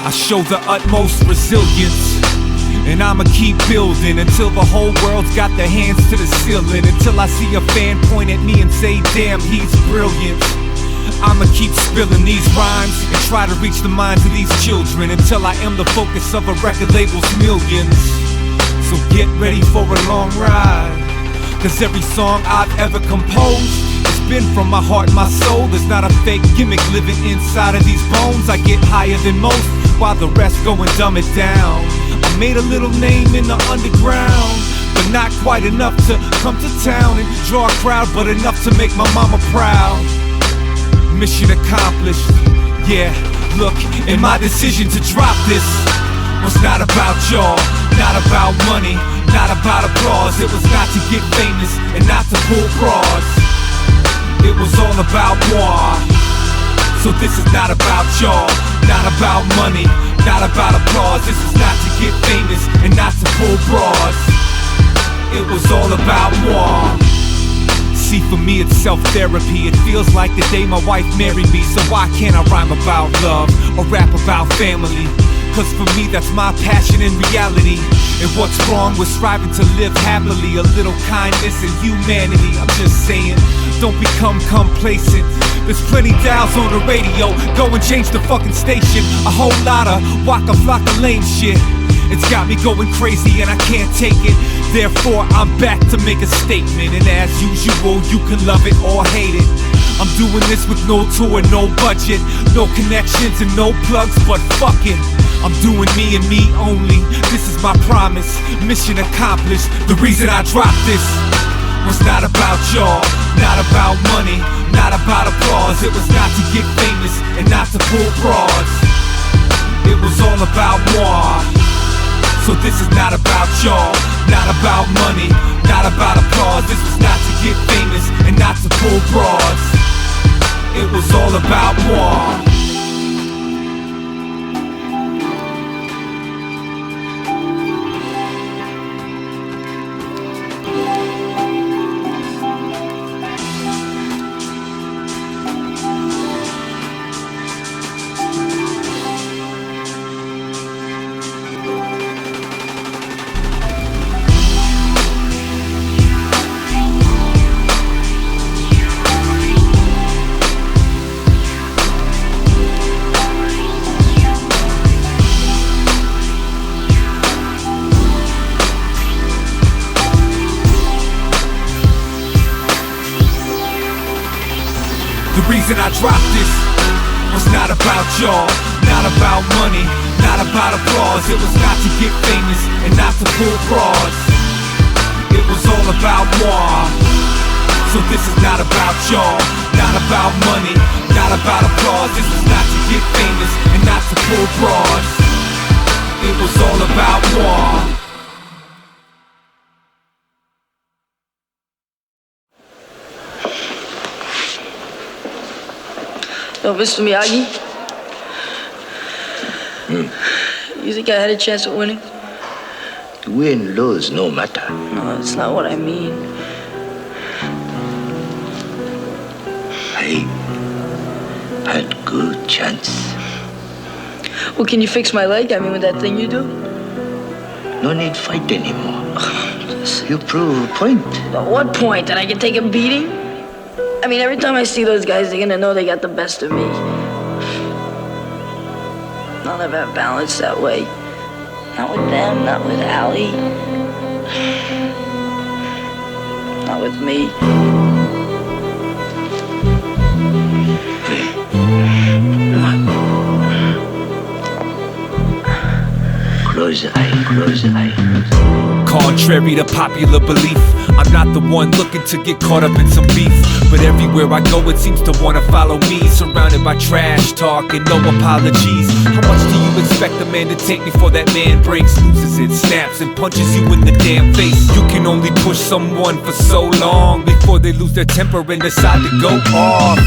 I show the utmost resilience, and I'ma keep building until the whole world's got their hands to the ceiling. Until I see a fan point at me and say, damn, he's brilliant. I'ma keep spilling these rhymes and try to reach the minds of these children until I am the focus of a record label's millions. So get ready for a long ride, cause every song I've ever composed has been from my heart and my soul. There's not a fake gimmick living inside of these bones. I get higher than most while the rest go and dumb it down. I made a little name in the underground, but not quite enough to come to town and draw a crowd, but enough to make my mama proud. Mission accomplished, yeah, look, and my decision to drop this was not about y'all, not about money, not about applause. It was not to get famous and not to pull bras. It was all about moi. So this is not about y'all, not about money, not about applause. This is not to get famous and not to pull bras. It was all about moi. See, for me it's self-therapy. It feels like the day my wife married me. So why can't I rhyme about love or rap about family? Cause for me that's my passion and reality. And what's wrong with striving to live happily? A little kindness and humanity. I'm just saying, don't become complacent. There's plenty dials on the radio, go and change the fucking station. A whole lot of waka flocka lame shit. It's got me going crazy and I can't take it. Therefore I'm back to make a statement. And as usual, you can love it or hate it. I'm doing this with no tour, no budget, no connections and no plugs, but fuck it, I'm doing me and me only. This is my promise, mission accomplished. The reason I dropped this was not about y'all, not about money, not about applause. It was not to get famous and not to pull bras. It was all about moi. So this is not about y'all, not about money, not about applause. This was not to get famous and not to pull bras. It was all about moi. The reason I dropped this was not about y'all, not about money, not about applause. It was not to get famous and not to pull bras. It was all about moi. So this is not about y'all, not about money, not about applause. This was not to get famous and not to pull bras. It was all about moi. Yo, Mr. Miyagi? You think I had a chance at winning? Win, lose, no matter. No, that's not what I mean. I had good chance. Well, can you fix my leg? I mean, with that thing you do? No need fight anymore. You prove a point. At what point? That I can take a beating? I mean, every time I see those guys, they're gonna know they got the best of me. I'll never have balance that way. Not with them, not with Allie. Not with me. Close your eye, close your eye. Contrary to popular belief, I'm not the one looking to get caught up in some beef. But everywhere I go it seems to wanna follow me, surrounded by trash talk and no apologies. How much do you expect a man to take before that man breaks, loses it, snaps and punches you in the damn face? You can only push someone for so long before they lose their temper and decide to go off.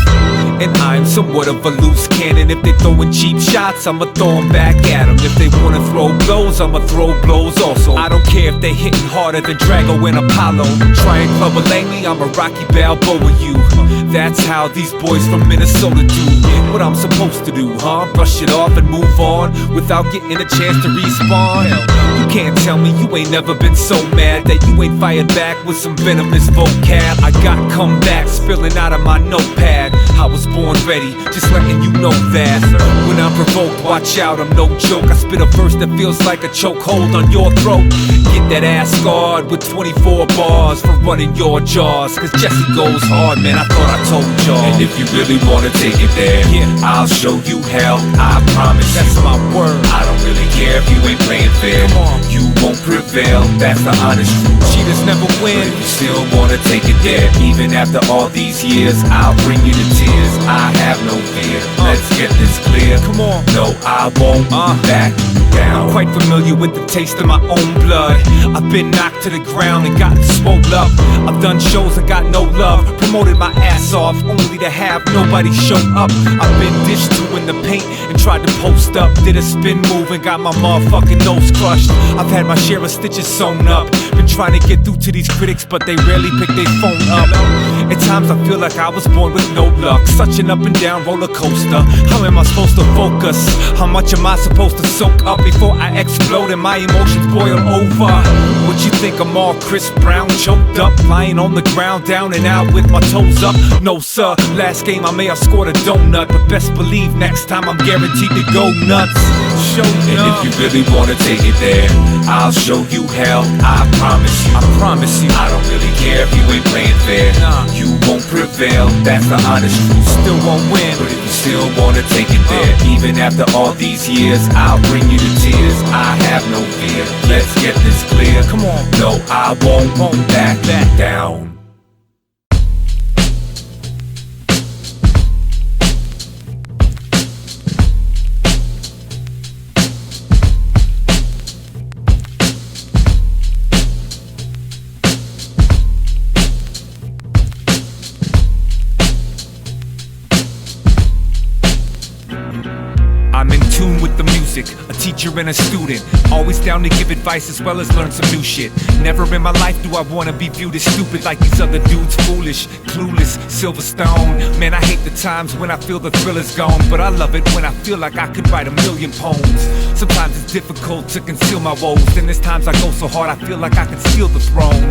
And I'm somewhat of a loose cannon. If they throwing cheap shots, I'ma throw them back at them. If they wanna throw blows, I'ma throw blows also. I don't care if they hitting harder than Drago and Apollo. Try and club a Langley, I'm a Rocky Balboa you. That's how these boys from Minnesota do. What I'm supposed to do, huh? Brush it off and move on without getting a chance to respawn. You can't tell me you ain't never been so mad that you ain't fired back with some venomous vocab. I got comeback spilling out of my notepad. I was born ready, just letting you know that. When I'm provoked, watch out, I'm no joke. I spit a verse that feels like a chokehold on your throat. Get that ass scarred with 24 bars for running your jaws. Cause Jesse goes hard, man, I thought I told y'all. And if you really wanna take it there, I'll show you hell, I promise. That's my word. I don't really care if you ain't playing fair. You won't prevail, that's the honest truth. Cheaters never win. But if you still wanna take it there, even after all these years, I'll bring you to tears. I have no fear, let's get this clear. Come on. No, I won't back down. I'm quite familiar with the taste of my own blood. I've been knocked to the ground and gotten swole up. I've done shows and got no love. Promoted my ass off only to have nobody show up. I've been dished to in the paint and tried to post up. Did a spin move and got my motherfucking nose crushed. I've had my share of stitches sewn up. Been trying to get through to these critics, but they rarely pick their phone up. At times I feel like I was born with no luck. Such an up and down roller coaster. How am I supposed to focus? How much am I supposed to soak up before I explode and my emotions boil over? What you think I'm all Chris Brown, choked up, lying on the ground, down and out with my toes up? No sir, last game I may have scored a donut, but best believe next time I'm guaranteed to go nuts. Show and if you really wanna take it there, I'll show you hell, I promise you. I promise you. I don't really care if you ain't playing fair. You won't prevail, that's the honest truth. Still won't win. But if you still wanna take it there, even after all these years, I'll bring you to tears. I have no fear, let's get this clear. Come on. No, I won't back down. I'm in tune with the music, a teacher and a student. Always down to give advice as well as learn some new shit. Never in my life do I wanna be viewed as stupid like these other dudes. Foolish, clueless, Silverstone. Man, I hate the times when I feel the thrill is gone, but I love it when I feel like I could write a million poems. Sometimes it's difficult to conceal my woes, and there's times I go so hard I feel like I could steal the throne.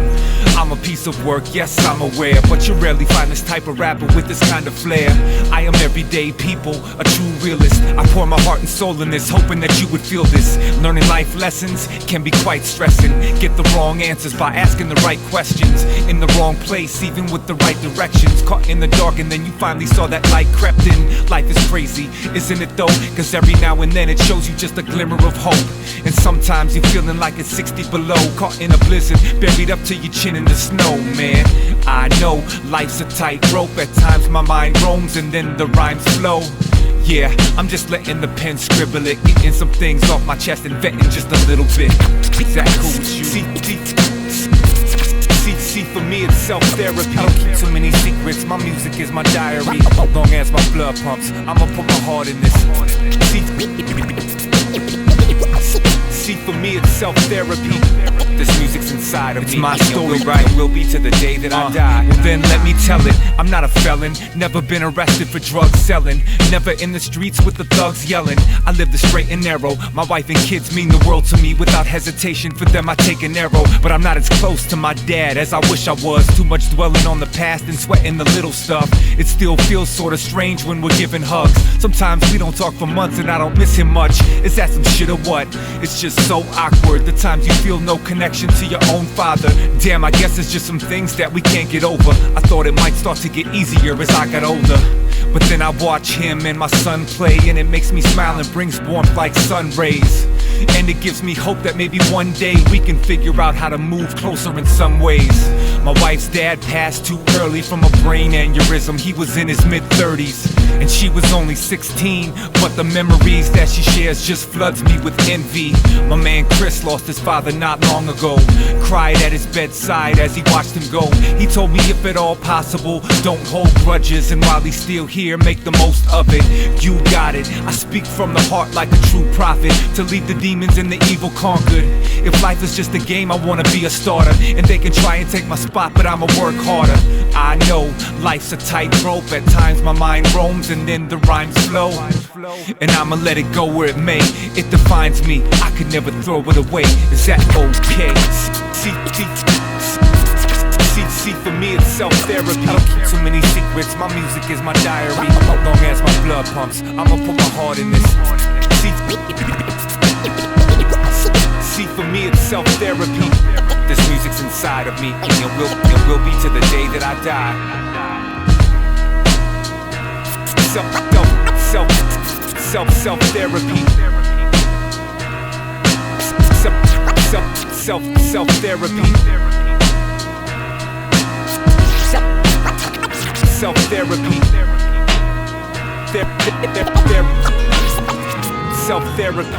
I'm a piece of work, yes I'm aware, but you rarely find this type of rapper with this kind of flair. I am everyday people, a true realist. I pour my heart and soul in this, hoping that you would feel this. Learning life lessons can be quite stressing. Get the wrong answers by asking the right questions. In the wrong place, even with the right directions. Caught in the dark and then you finally saw that light crept in. Life is crazy, isn't it though? Cause every now and then it shows you just a glimmer of hope. And sometimes you're feeling like it's 60 below. Caught in a blizzard, buried up to your chin in the snow, man. I know life's a tightrope. At times my mind roams and then the rhymes flow. Yeah, I'm just letting the pen scribble it, getting some things off my chest and venting just a little bit. Is that cool with you? See, for me it's self-therapy. I don't keep too many secrets, my music is my diary. Long as my blood pumps, I'ma put my heart in this. See, for me it's self-therapy. This music's inside of me. It's my story, right? It will be to the day that I die. Well then let me tell it, I'm not a felon. Never been arrested for drug selling. Never in the streets with the thugs yelling. I live the straight and narrow. My wife and kids mean the world to me. Without hesitation for them I take an arrow. But I'm not as close to my dad as I wish I was. Too much dwelling on the past and sweating the little stuff. It still feels sorta strange when we're giving hugs. Sometimes we don't talk for months and I don't miss him much. Is that some shit or what? It's just so awkward. The times you feel no connection to your own father. Damn, I guess it's just some things that we can't get over. I thought it might start to get easier as I got older, but then I watch him and my son play, and it makes me smile and brings warmth like sun rays. And it gives me hope that maybe one day we can figure out how to move closer in some ways. My wife's dad passed too early from a brain aneurysm. He was in his mid-30s and she was only 16, but the memories that she shares just floods me with envy. My man Chris lost his father not long ago. Cried at his bedside as he watched him go. He told me if at all possible, don't hold grudges, and while he's still here, make the most of it. You got it, I speak from the heart like a true prophet. To leave the demons and the evil conquered. If life is just a game, I wanna be a starter. And they can try and take my spot, but I'ma work harder. I know life's a tightrope. At times my mind roams and then the rhymes flow. And I'ma let it go where it may. It defines me, I could never throw it away. Is that okay? See, for me it's self-therapy. I don't keep too many secrets, my music is my diary. As long as my blood pumps, I'ma put my heart in this. See, for me it's self-therapy. This music's inside of me, and it will be to the day that I die. Self-therapy. Self-therapy. Self-therapy. Self-therapy.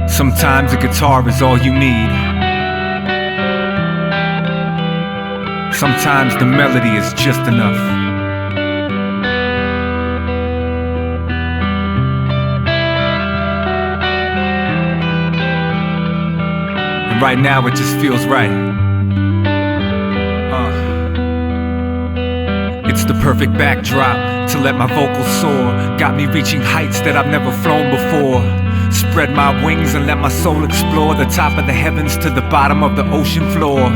Sometimes a guitar is all you need. Sometimes the melody is just enough. And right now it just feels right. It's the perfect backdrop to let my vocals soar. Got me reaching heights that I've never flown before. Spread my wings and let my soul explore the top of the heavens to the bottom of the ocean floor.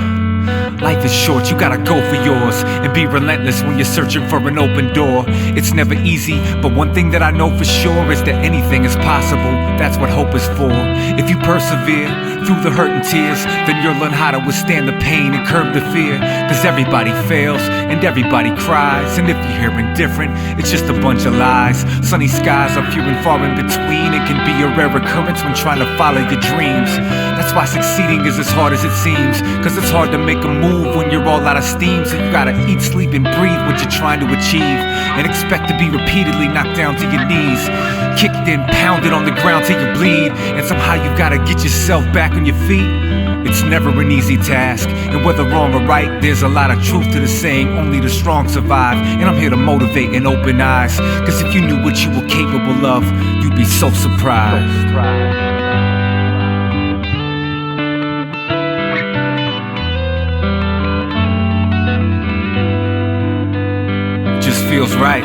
Life is short, you gotta go for yours and be relentless when you're searching for an open door. It's never easy, but one thing that I know for sure is that anything is possible. That's what hope is for. If you persevere through the hurt and tears, then you'll learn how to withstand the pain and curb the fear. Cause everybody fails and everybody cries, and if you're hearing different, it's just a bunch of lies. Sunny skies are few and far in between, and can be a rare occurrence when trying to follow your dreams. That's why succeeding is as hard as it seems, cause it's hard to make a move when you're all out of steam. So you gotta eat, sleep, and breathe what you're trying to achieve, and expect to be repeatedly knocked down to your knees, kicked and pounded on the ground till you bleed. And somehow you gotta get yourself back on your feet. It's never an easy task, and whether wrong or right, there's a lot of truth to the saying, only the strong survive. And I'm here to motivate and open eyes, cause if you knew what you were capable of, you'd be so surprised. Just feels right.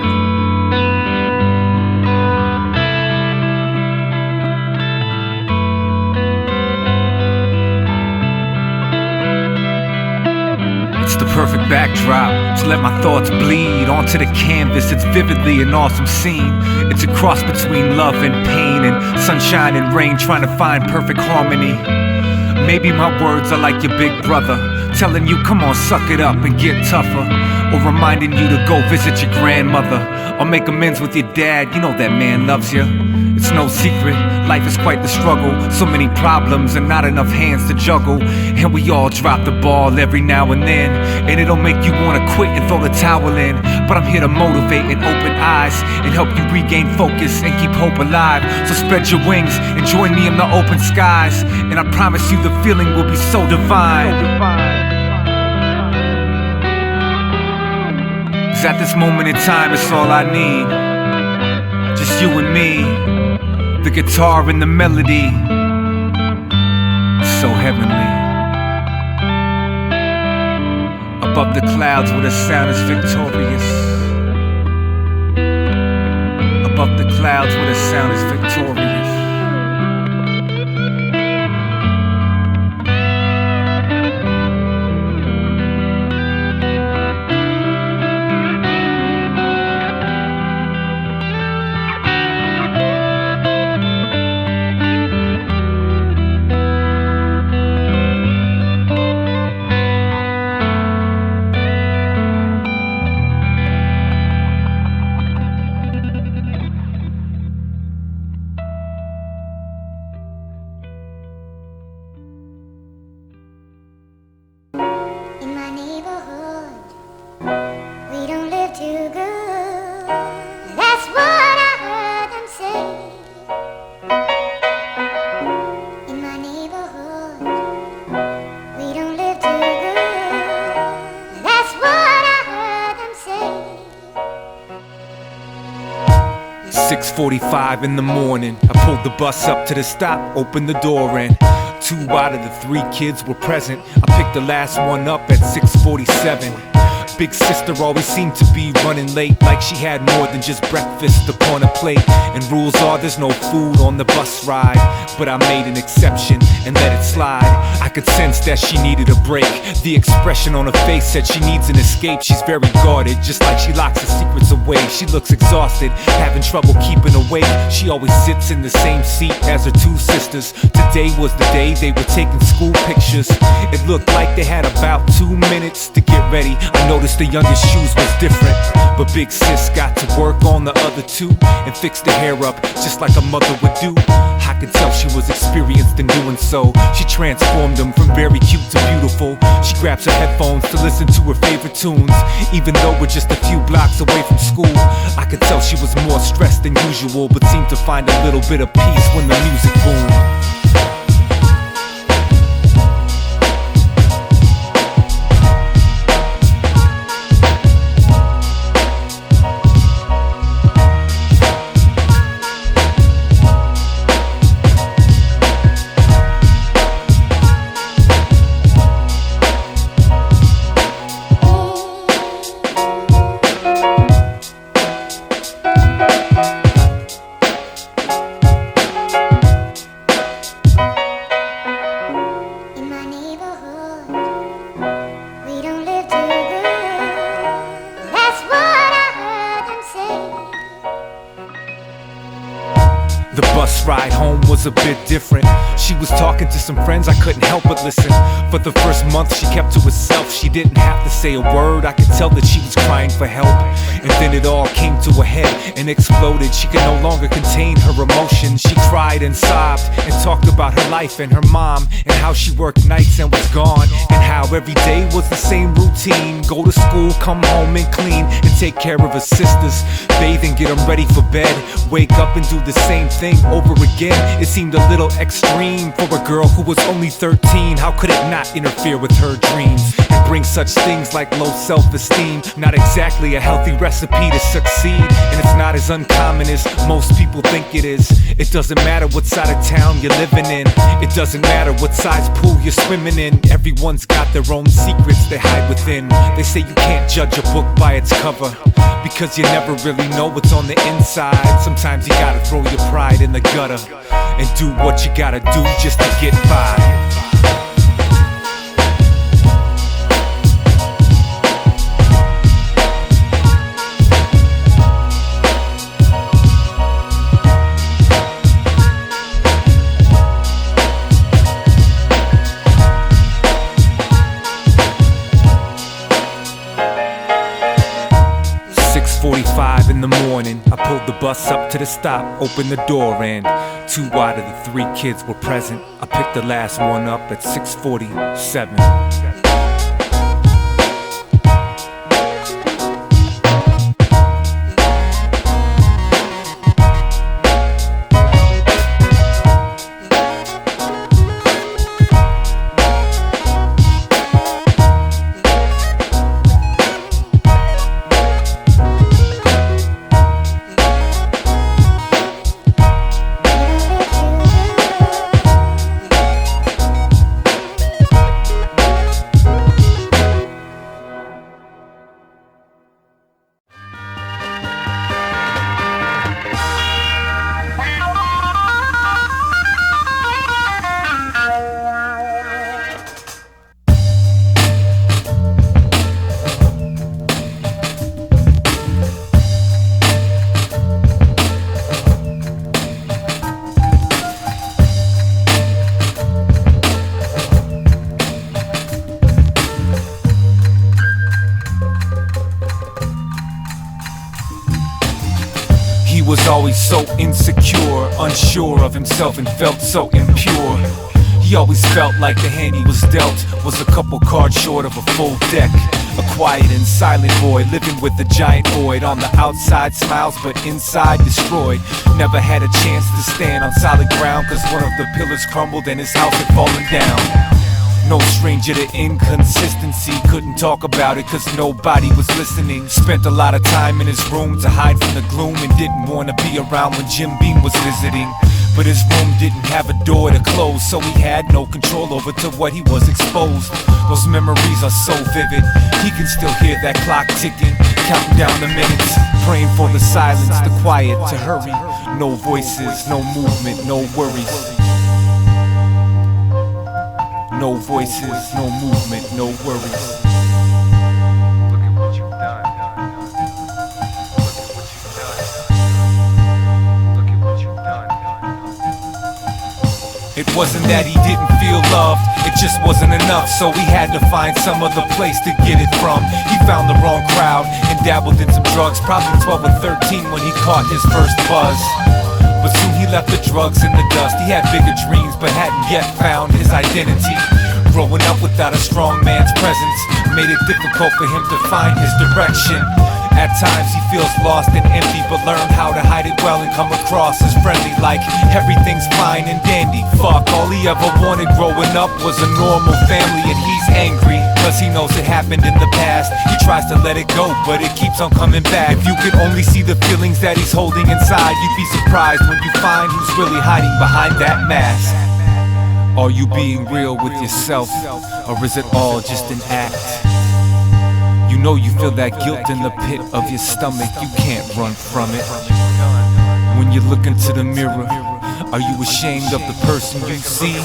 It's the perfect backdrop to let my thoughts bleed onto the canvas. It's vividly an awesome scene. It's a cross between love and pain, and sunshine and rain, trying to find perfect harmony. Maybe my words are like your big brother, telling you come on, suck it up and get tougher, or reminding you to go visit your grandmother, or make amends with your dad. You know that man loves you. It's no secret, life is quite the struggle. So many problems and not enough hands to juggle, and we all drop the ball every now and then, and it'll make you wanna quit and throw the towel in. But I'm here to motivate and open eyes, and help you regain focus and keep hope alive. So spread your wings and join me in the open skies, and I promise you the feeling will be so divine. Cause at this moment in time, it's all I need. Just you and me, the guitar and the melody. So heavenly. Above the clouds where the sound is victorious. Above the clouds where the sound is victorious. 6:45 in the morning, I pulled the bus up to the stop, opened the door and 2 out of the 3 kids were present. I picked the last one up at 6:47. Big sister always seemed to be running late, like she had more than just breakfast upon a plate. And rules are there's no food on the bus ride, but I made an exception and let it slide. I could sense that she needed a break. The expression on her face said she needs an escape. She's very guarded, just like she locks her secrets away. She looks exhausted, having trouble keeping awake. She always sits in the same seat as her 2 sisters. Today was the day they were taking school pictures. It looked like they had about 2 minutes to get ready. I noticed the youngest shoes was different, but big sis got to work on the other 2 and fixed her hair up just like a mother would do. I could tell she was experienced in doing so. She transformed them from very cute to beautiful. She grabs her headphones to listen to her favorite tunes, even though we're just a few blocks away from school. I could tell she was more stressed than usual, but seemed to find a little bit of peace when the music boomed. The bus ride home was a bit different. She was talking to some friends, I couldn't help but listen. For the first month she kept to herself. She didn't have to say a word, I could tell that she was crying for help. And then it all came to a head and exploded. She could no longer contain her emotions. She cried and sobbed and talked about her life and her mom, and how she worked nights and was gone, and how every day was the same routine. Go to school, come home and clean, and take care of her sisters. Bathe and get them ready for bed. Wake up and do the same thing over again. It seemed a little extreme for a girl who was only 13. How could it not interfere with her dreams and bring such things like low self-esteem? Not exactly a healthy recipe to succeed, and it's not as uncommon as most people think it is. It doesn't matter what side of town you're living in. It doesn't matter what size pool you're swimming in. Everyone's got their own secrets they hide within. They say you can't judge a book by its cover, because you never really know what's on the inside. Sometimes you gotta throw your pride in the gutter and do what you gotta do just to get by. 6:45 in the morning, I pulled the bus up to the stop, opened the door, and 2 out of the 3 kids were present. I picked the last one up at 6:47. He was always so insecure, unsure of himself, and felt so impure. He always felt like the hand he was dealt was a couple cards short of a full deck. A quiet and silent boy living with a giant void. On the outside smiles but inside destroyed. Never had a chance to stand on solid ground, cause one of the pillars crumbled and his house had fallen down. No stranger to inconsistency. Couldn't talk about it cause nobody was listening. Spent a lot of time in his room to hide from the gloom, and didn't wanna be around when Jim Beam was visiting. But his room didn't have a door to close, so he had no control over to what he was exposed. Those memories are so vivid. He can still hear that clock ticking, counting down the minutes, praying for the silence, the quiet to hurry. No voices, no movement, no worries. No voices, no movement, no worries. Look at what you've done. Look at what you've done. It wasn't that he didn't feel loved, it just wasn't enough, so he had to find some other place to get it from. He found the wrong crowd and dabbled in some drugs, probably 12 or 13 when he caught his first buzz. But soon he left the drugs in the dust. He had bigger dreams but hadn't yet found his identity. Growing up without a strong man's presence made it difficult for him to find his direction. At times he feels lost and empty, but learned how to hide it well and come across as friendly, like everything's fine and dandy. Fuck, all he ever wanted growing up was a normal family, and he's angry cause he knows it happened in the past. He tries to let it go, but it keeps on coming back. If you could only see the feelings that he's holding inside, you'd be surprised when you find who's really hiding behind that mask. Are you being real with yourself, or is it all just an act? You know you feel that guilt in the pit of your stomach, you can't run from it. When you look into the mirror, are you ashamed of the person you see?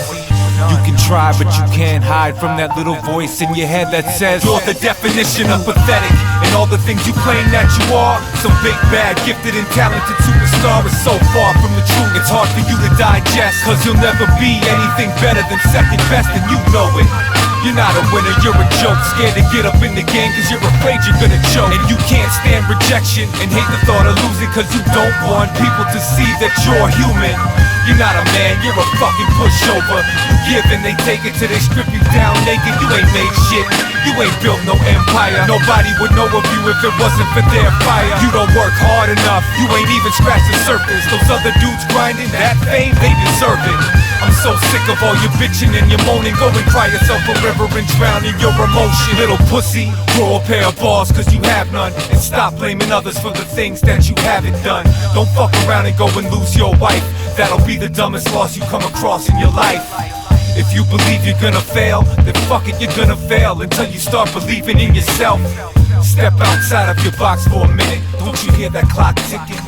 You can try, but you can't hide from that little voice in your head that says you're the definition of pathetic, and all the things you claim that you are. Some big, bad, gifted and talented superstar is so far from the truth. It's hard for you to digest, cause you'll never be anything better than second best, and you know it. You're not a winner, you're a joke. Scared to get up in the game cause you're afraid you're gonna choke. And you can't stand rejection and hate the thought of losing, cause you don't want people to see that you're human. You're not a man, you're a fucking pushover. You give and they take it till they strip you down naked. You ain't made shit, you ain't built no empire. Nobody would know of you if it wasn't for their fire. You don't work hard enough, you ain't even scratched the surface. Those other dudes grinding that fame, they deserve it. I'm so sick of all your bitching and your moaning. Go and cry yourself a river and drown in your emotion. Little pussy, grow a pair of balls cause you have none, and stop blaming others for the things that you haven't done. Don't fuck around and go and lose your wife. That'll be the dumbest loss you come across in your life. If you believe you're gonna fail, then fuck it, you're gonna fail until you start believing in yourself. Step outside of your box for a minute. Don't you hear that clock ticking?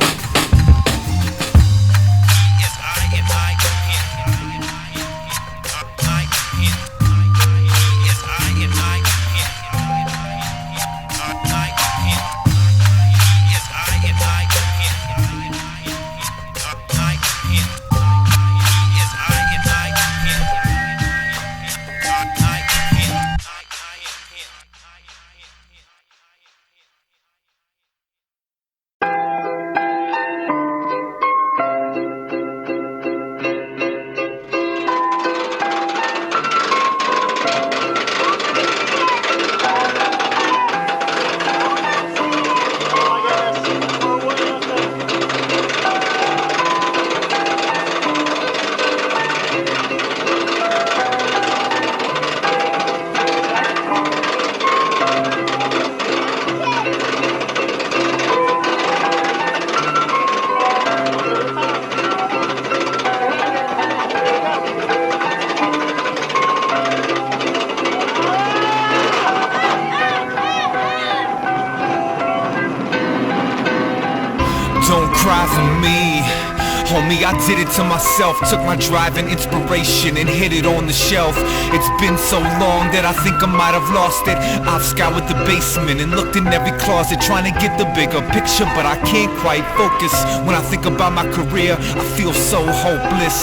Don't cry for me, homie, I did it to myself. Took my drive and inspiration and hid it on the shelf. It's been so long that I think I might have lost it. I've scoured the basement and looked in every closet, trying to get the bigger picture, but I can't quite focus. When I think about my career, I feel so hopeless.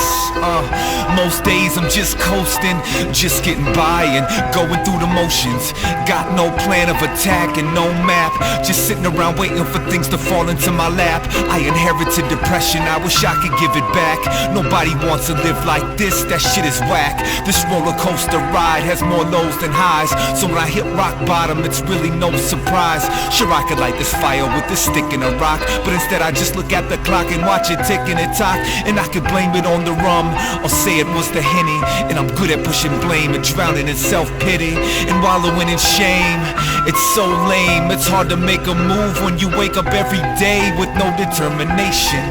Most days I'm just coasting, just getting by and going through the motions. Got no plan of attack and no map, just sitting around waiting for things to fall into my lap. I inherited depression, I wish I could give it back. Nobody wants to live like this, that shit is whack. This roller coaster ride has more lows than highs, so when I hit rock bottom, it's really no surprise. Sure, I could light this fire with this stick and a rock, but instead I just look at the clock and watch it tick and it tock. And I could blame it on the rum, or say it was the Henny. And I'm good at pushing blame and drowning in self-pity and wallowing in shame. It's so lame, it's hard to make a move when you wake up every day with no determination,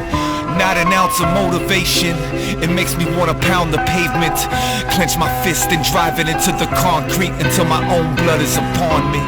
not an ounce of motivation. It makes me wanna pound the pavement, clench my fist and drive it into the concrete until my own blood is upon me.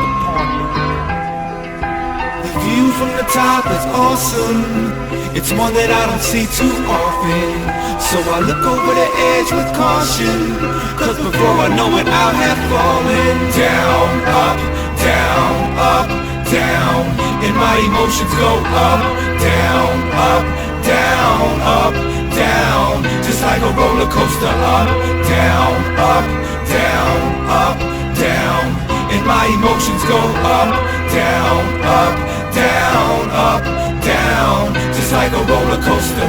The view from the top is awesome. It's one that I don't see too often, so I look over the edge with caution, cause before I know it I'll have fallen. Down, up, down, up, down, and my emotions go up, down, up, down, up, down, just like a roller coaster. Up, down, up, down, up, down, and my emotions go up, down, up, down, up, down, just like a roller coaster.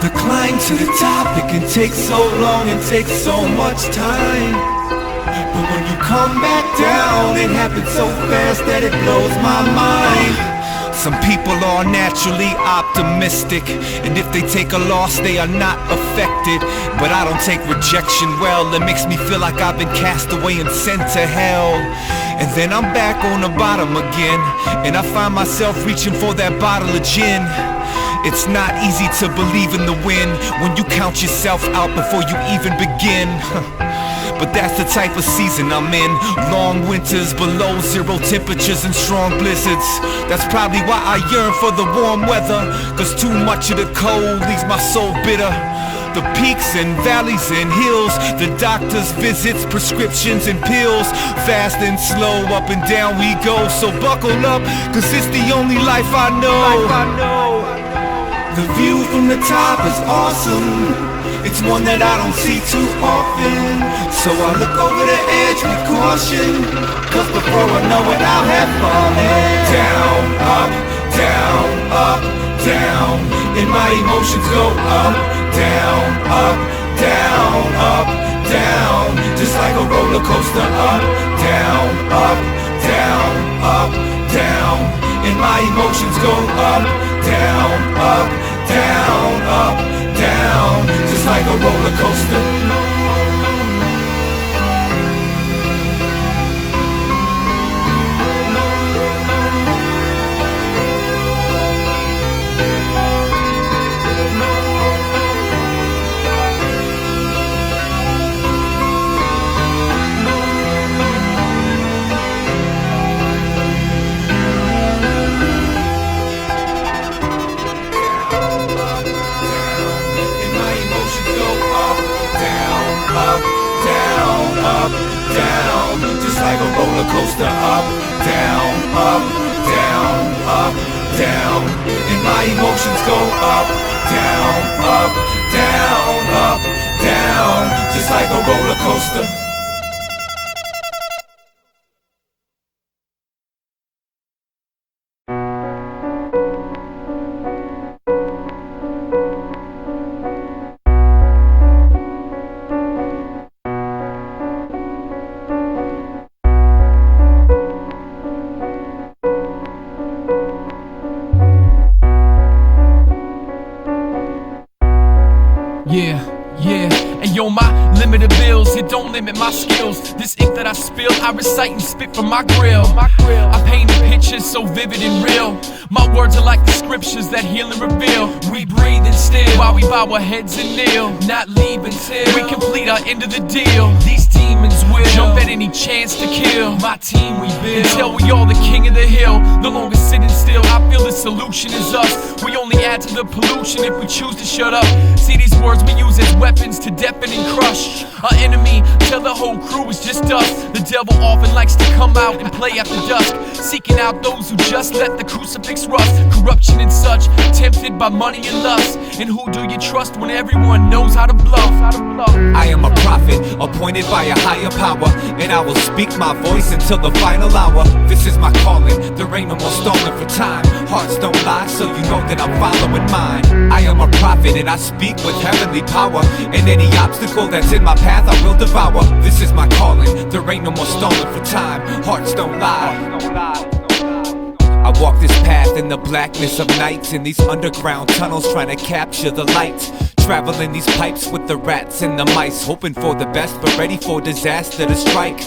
The climb to the top, it can take so long and take so much time, but when you come back down, it happens so fast that it blows my mind. Some people are naturally optimistic, and if they take a loss, they are not affected. But I don't take rejection well. It makes me feel like I've been cast away and sent to hell. And then I'm back on the bottom again, and I find myself reaching for that bottle of gin. It's not easy to believe in the win when you count yourself out before you even begin. But that's the type of season I'm in. Long winters, below zero temperatures and strong blizzards. That's probably why I yearn for the warm weather, cause too much of the cold leaves my soul bitter. The peaks and valleys and hills, the doctor's visits, prescriptions and pills. Fast and slow, up and down we go. So buckle up, cause it's the only life I know. The view from the top is awesome. It's one that I don't see too often, so I look over the edge with caution, cause before I know it I'll have fallen. Down, up, down, up, down, and my emotions go up, down, up, down, up, down, just like a roller coaster. Up, down, up, down, up, down, and my emotions go up, down, up, down, up, down, just like a roller coaster. Up, down, just like a roller coaster. Up, down, up, down, up, down, and my emotions go up, down, up, down, up, down, just like a roller coaster. Ayo, my limited bills, it don't limit my skills. This ink that I spill, I recite and spit from my grill. I paint pictures so vivid and real. My words are like the scriptures that heal and reveal. We breathe and still while we bow our heads and kneel, not leave until we complete our end of the deal. These demons will jump at any chance to kill my team we build, until we all the king of the hill, no longer sitting still. I feel the solution is us. We only add to the pollution if we choose to shut up. See, these words we use as weapons to deafen and crush our enemy, till the whole crew is just us. The devil often likes to come out and play after dusk, seeking out those who just let the crucifix rust. Corruption and such, tempted by money and lust. And who do you trust when everyone knows how to bluff? I am a prophet, appointed by a higher power, and I will speak my voice until the final hour. This is my calling, there ain't no more stalling for time. Hearts don't lie, so you know that I'm following following mine. I am a prophet and I speak with heavenly power, and any obstacle that's in my path I will devour. This is my calling, there ain't no more stalling for time. Hearts don't lie. I walk this path in the blackness of nights, in these underground tunnels trying to capture the light. Traveling these pipes with the rats and the mice, hoping for the best but ready for disaster to strike.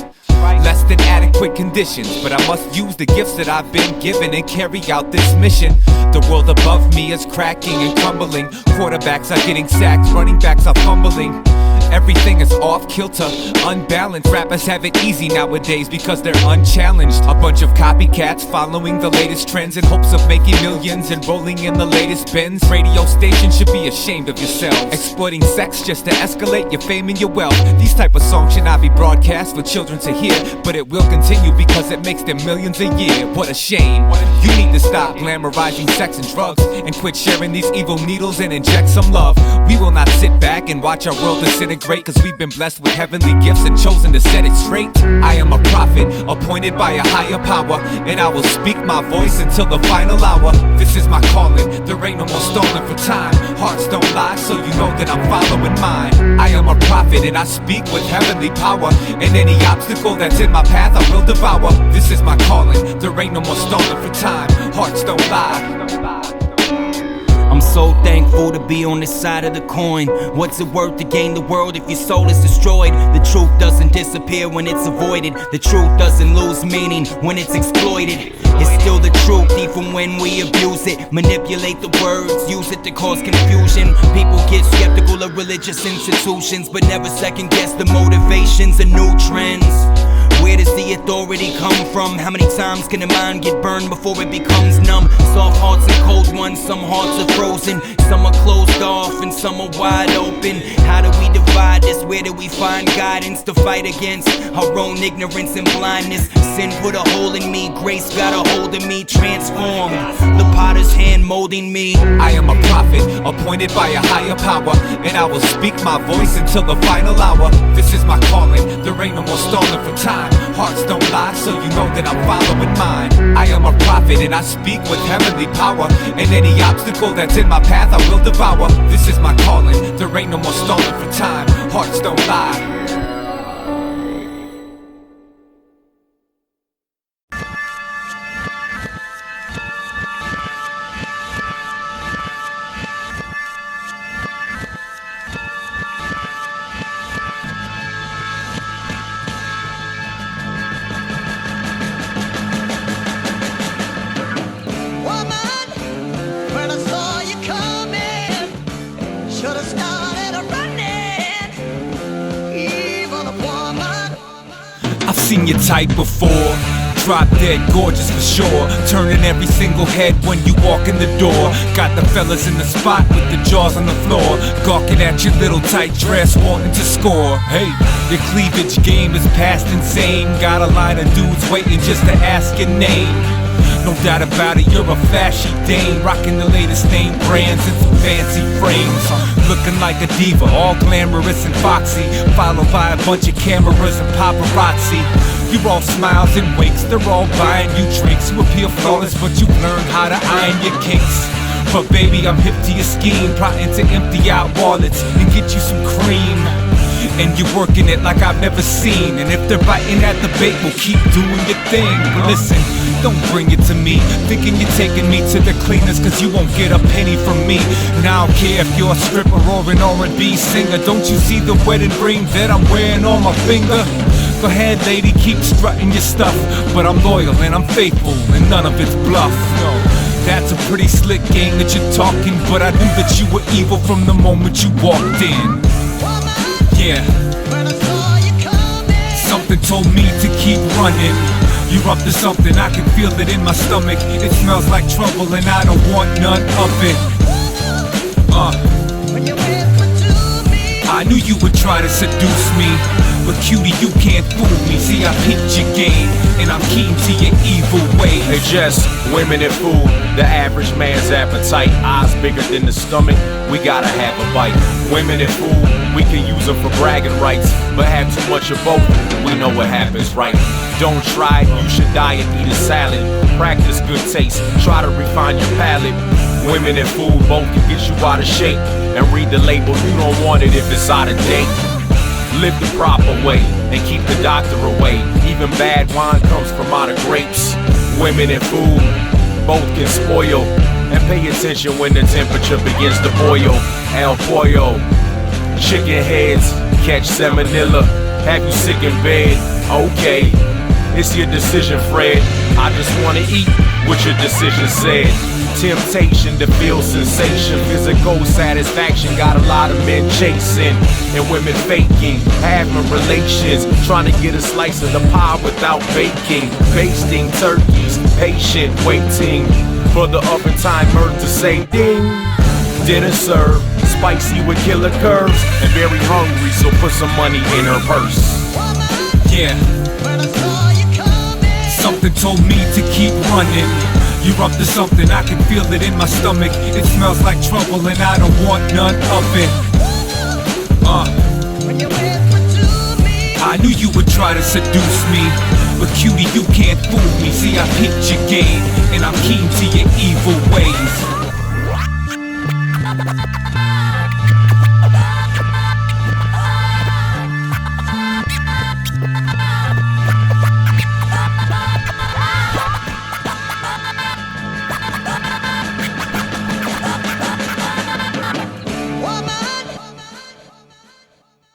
Less than adequate conditions, but I must use the gifts that I've been given and carry out this mission. The world above me is cracking and crumbling. Quarterbacks are getting sacked, running backs are fumbling. Everything is off kilter, unbalanced. Rappers have it easy nowadays because they're unchallenged. A bunch of copycats following the latest trends in hopes of making millions and rolling in the latest Benz. Radio stations should be ashamed of yourselves, exploiting sex just to escalate your fame and your wealth. These type of songs should not be broadcast for children to hear, but it will continue because it makes them millions a year. What a shame. You need to stop glamorizing sex and drugs and quit sharing these evil needles and inject some love. We will not sit back and watch our world disintegrate, cause we've been blessed with heavenly gifts and chosen to set it straight. I am a prophet, appointed by a higher power, and I will speak my voice until the final hour. This is my calling, there ain't no more stalling for time. Hearts don't lie, so you know that I'm following mine. I am a prophet and I speak with heavenly power, and any obstacle that's in my path I will devour. This is my calling, there ain't no more stalling for time. Hearts don't lie. I'm so thankful to be on this side of the coin. What's it worth to gain the world if your soul is destroyed? The truth doesn't disappear when it's avoided. The truth doesn't lose meaning when it's exploited. It's still the truth even when we abuse it. Manipulate the words, use it to cause confusion. People get skeptical of religious institutions, but never second guess the motivations and new trends. Where does the authority come from? How many times can a mind get burned before it becomes numb? Soft hearts and cold ones, some hearts are frozen. Some are closed off and some are wide open. How do we divide this? Where do we find guidance to fight against our own ignorance and blindness? Sin put a hole in me, grace got a hold of me, transformed. The potter's hand molding me. I am a prophet, appointed by a higher power, and I will speak my voice until the final hour. This is my calling, there ain't no more stalling for time. Hearts don't lie, so you know that I'm following mine. I am a prophet and I speak with heavenly power, and any obstacle that's in my path I will devour. This is my calling, there ain't no more stalling for time. Hearts don't lie. Seen your type before, drop dead gorgeous for sure, turning every single head when you walk in the door. Got the fellas in the spot with the jaws on the floor, gawking at your little tight dress, wanting to score. Hey, your cleavage game is past insane. Got a line of dudes waiting just to ask your name. No doubt about it, you're a flashy dame, rocking the latest name brands and some fancy frames. Looking like a diva, all glamorous and foxy, followed by a bunch of cameras and paparazzi. You're all smiles and winks, they're all buying you drinks. You appear flawless, but you've learned how to iron your kinks. But baby, I'm hip to your scheme, plotting to empty out wallets and get you some cream. And you're working it like I've never seen. And if they're biting at the bait, we'll keep doing your thing. But listen, don't bring it to me thinking you're taking me to the cleaners, cause you won't get a penny from me. And I don't care if you're a stripper or an R&B singer. Don't you see the wedding ring that I'm wearing on my finger? Go ahead, lady, keep strutting your stuff, but I'm loyal and I'm faithful and none of it's bluff. No, that's a pretty slick game that you're talking, but I knew that you were evil from the moment you walked in. Yeah, something told me to keep running. You're up to something, I can feel it in my stomach. It smells like trouble and I don't want none of it. I knew you would try to seduce me, but cutie, you can't fool me. See, I peeped your game, and I'm keen to your evil ways. Hey Jess, women and food, the average man's appetite. Eyes bigger than the stomach, we gotta have a bite. Women and food, we can use them for bragging rights, but have too much of both, we know what happens, right? Don't try it, you should die and eat a salad. Practice good taste, try to refine your palate. Women and food both can get you out of shape. And read the label, you don't want it if it's out of date. Live the proper way and keep the doctor away. Even bad wine comes from out of grapes. Women and food both can spoil. And pay attention when the temperature begins to boil. El pollo, chicken heads, catch salmonella. Have you sick in bed? Okay, it's your decision, Fred. I just wanna eat what your decision said. Temptation to feel sensation, physical satisfaction got a lot of men chasing, and women faking, having relations, trying to get a slice of the pie without baking. Basting turkeys, patient, waiting for the oven timer to say ding. Dinner served, spicy with killer curves, and very hungry, so put some money in her purse. Yeah. Something told me to keep running. You're up to something, I can feel it in my stomach. It smells like trouble and I don't want none of it. I knew you would try to seduce me, but cutie, you can't fool me. See, I picked your game, and I'm keen to your evil ways.